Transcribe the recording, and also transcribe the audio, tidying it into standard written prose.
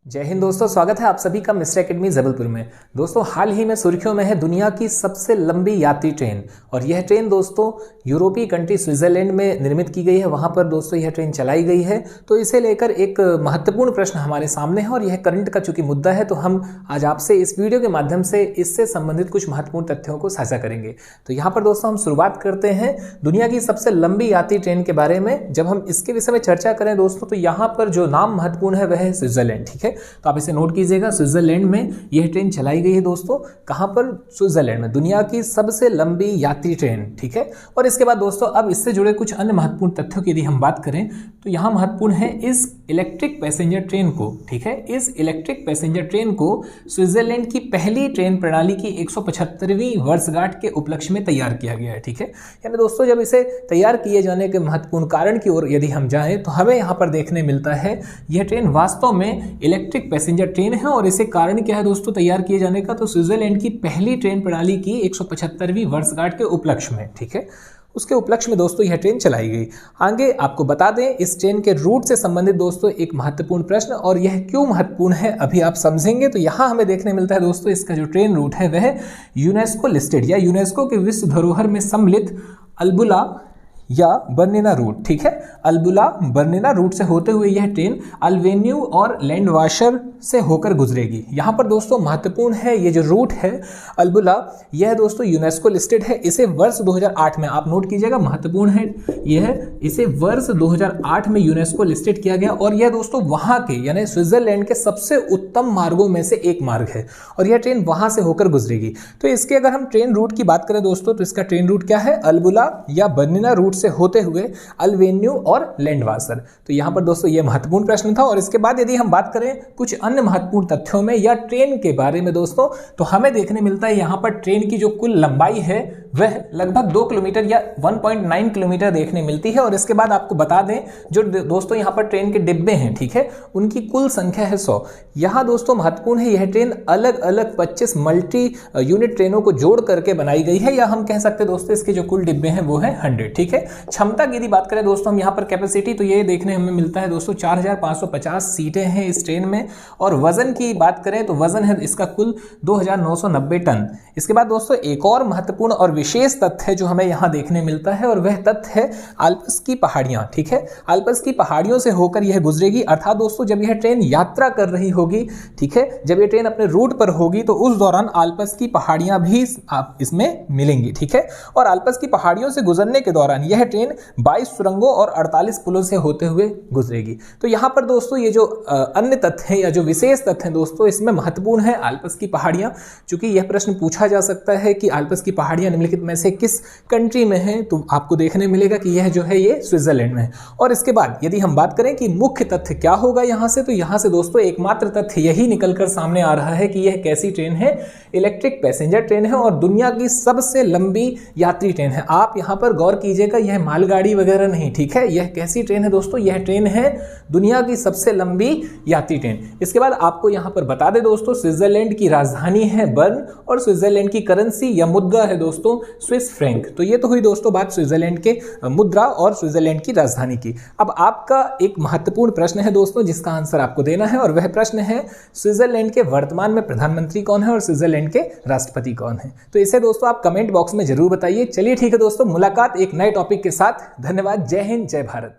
जय हिंद दोस्तों, स्वागत है आप सभी का मिस्टर एकेडमी जबलपुर में। दोस्तों हाल ही में सुर्खियों में है दुनिया की सबसे लंबी यात्री ट्रेन, और यह ट्रेन दोस्तों यूरोपीय कंट्री स्विट्जरलैंड में निर्मित की गई है। वहां पर दोस्तों यह ट्रेन चलाई गई है। तो इसे लेकर एक महत्वपूर्ण प्रश्न हमारे सामने है, और यह करंट का चूंकि मुद्दा है तो हम आज आपसे इस वीडियो के माध्यम से इससे संबंधित कुछ महत्वपूर्ण तथ्यों को साझा करेंगे। तो यहाँ पर दोस्तों हम शुरुआत करते हैं दुनिया की सबसे लंबी यात्री ट्रेन के बारे में। जब हम इसके विषय में चर्चा करें दोस्तों तो यहाँ पर जो नाम महत्वपूर्ण है वह है स्विट्जरलैंड। ठीक है, तो आप इसे नोट कीजिएगा। स्विट्जरलैंड में यह ट्रेन चलाई गई है दोस्तों। कहां पर? स्विट्जरलैंड में, दुनिया की सबसे लंबी यात्री ट्रेन। ठीक है, और इसके बाद दोस्तों अब इससे जुड़े कुछ अन्य महत्वपूर्ण तथ्यों की यदि हम बात करें तो यहां महत्वपूर्ण है इस इलेक्ट्रिक पैसेंजर ट्रेन को। ठीक है, इस इलेक्ट्रिक पैसेंजर ट्रेन को स्विट्जरलैंड की पहली ट्रेन प्रणाली की 175वीं वर्षगांठ के उपलक्ष्य में तैयार किया गया है। ठीक है, यानी दोस्तों जब इसे तैयार किए जाने के महत्वपूर्ण कारण की ओर यदि हम जाएं तो हमें यहां पर देखने मिलता है यह ट्रेन वास्तव में इलेक्ट्रिक पैसेंजर ट्रेन है। और इसे कारण क्या है दोस्तों तैयार किए जाने का? तो स्विट्जरलैंड की पहली ट्रेन प्रणाली की 175वीं वर्षगांठ के उपलक्ष्य में, ठीक है, उसके उपलक्ष्य में दोस्तों यह ट्रेन चलाई गई। आगे आपको बता दें इस ट्रेन के रूट से संबंधित दोस्तों एक महत्वपूर्ण प्रश्न, और यह क्यों महत्वपूर्ण है अभी आप समझेंगे। तो यहां हमें देखने मिलता है दोस्तों इसका जो ट्रेन रूट है वह यूनेस्को लिस्टेड या यूनेस्को के विश्व धरोहर में सम्मिलित अल्बुला या बर्निना रूट। ठीक है, अल्बुला बर्निना रूट से होते हुए यह ट्रेन अल्वेन्यू और लैंडवाशर से होकर गुजरेगी। यहाँ पर दोस्तों महत्वपूर्ण है ये जो रूट है अल्बुला, यह दोस्तों यूनेस्को लिस्टेड है। इसे वर्ष 2008 में, आप नोट कीजिएगा, महत्वपूर्ण है यह, इसे वर्ष 2008 में यूनेस्को लिस्टेड किया गया। और यह दोस्तों वहाँ के यानी स्विट्जरलैंड के सबसे उत्तम मार्गों में से एक मार्ग है, और यह ट्रेन वहाँ से होकर गुजरेगी। तो इसके अगर हम ट्रेन रूट की बात करें दोस्तों तो इसका ट्रेन रूट क्या है? अल्बुला या बर्निना रूट से होते हुए अल्वेन्यू और लैंडवाशर। तो यहां पर दोस्तों यह महत्वपूर्ण प्रश्न था। और इसके बाद यदि हम बात करें कुछ अन्य महत्वपूर्ण तथ्यों में या ट्रेन के बारे में दोस्तों, तो हमें देखने मिलता है यहां पर ट्रेन की जो कुल लंबाई है वह लगभग 2 किलोमीटर या 1.9 किलोमीटर देखने मिलती है। और इसके बाद आपको बता दें जो दोस्तों यहां पर ट्रेन के डिब्बे हैं, ठीक है, उनकी कुल संख्या है 100। यहां दोस्तों महत्वपूर्ण है यह ट्रेन अलग अलग 25 मल्टी यूनिट ट्रेनों को जोड़ करके बनाई गई है, या हम कह सकते हैं दोस्तों इसके जो कुल डिब्बे हैं वो है 100। ठीक है, क्षमता की यदि बात करें दोस्तों हम यहाँ पर कैपेसिटी, तो ये देखने हमें मिलता है दोस्तों 4550 सीटें हैं इस ट्रेन में। और वजन की बात करें तो वजन है इसका कुल 2990 टन। इसके बाद दोस्तों एक और महत्वपूर्ण और विशेष तथ्य जो हमें यहाँ देखने मिलता है, और वह तथ्य है आल्प्स की पहाड़ियां। ठीक है, आल्प्स की पहाड़ियों से होकर यह गुजरेगी, अर्थात दोस्तों जब यह ट्रेन यात्रा कर रही होगी, ठीक है, जब यह ट्रेन अपने रूट पर होगी तो उस दौरान आल्प्स की पहाड़ियां भी आप इसमें मिलेंगी। ठीक है, और आल्प्स की पहाड़ियों से गुजरने के दौरान यह ट्रेन 22 सुरंगों और 48 पुलों से होते हुए गुजरेगी। तो यहां पर दोस्तों ये जो अन्य तथ्य हैं या जो विशेष तथ्य हैं दोस्तों, इसमें महत्वपूर्ण है आल्प्स की पहाड़ियां। चूंकि यह प्रश्न पूछा जा सकता है कि आल्प्स की पहाड़ियां निम्नलिखित में से किस कंट्री में है, तो आपको देखने मिलेगा कि यह जो है ये स्विट्जरलैंड में है। और इसके बाद यदि हम बात करें कि मुख्य तथ्य क्या होगा यहां से, तो यहां से दोस्तों एकमात्र तथ्य यही निकलकर सामने आ रहा है कि यह कैसी ट्रेन है? इलेक्ट्रिक पैसेंजर ट्रेन है, और दुनिया की सबसे लंबी यात्री ट्रेन है। आप यहां पर गौर कीजिएगा, यह मालगाड़ी वगैरह नहीं, ठीक है, यह कैसी ट्रेन है दोस्तों? यह ट्रेन है दुनिया की सबसे लंबी यात्री ट्रेन। इसके बाद आपको यहां पर बता दें दोस्तों स्विट्जरलैंड की राजधानी है बर्न, और स्विट्जरलैंड की करेंसी या मुद्रा है दोस्तों स्विस फ्रैंक। तो ये तो हुई दोस्तों बात स्विट्जरलैंड के मुद्रा और स्विट्जरलैंड की राजधानी की। अब आपका एक महत्वपूर्ण प्रश्न है दोस्तों जिसका आंसर आपको देना है, और वह प्रश्न है स्विट्जरलैंड के वर्तमान में प्रधानमंत्री कौन है और स्विट्जरलैंड के राष्ट्रपति कौन है? तो इसे दोस्तों आप कमेंट बॉक्स में जरूर बताइए। चलिए ठीक है दोस्तों, मुलाकात एक नए टॉपिक के साथ। धन्यवाद। जय हिंद, जय भारत।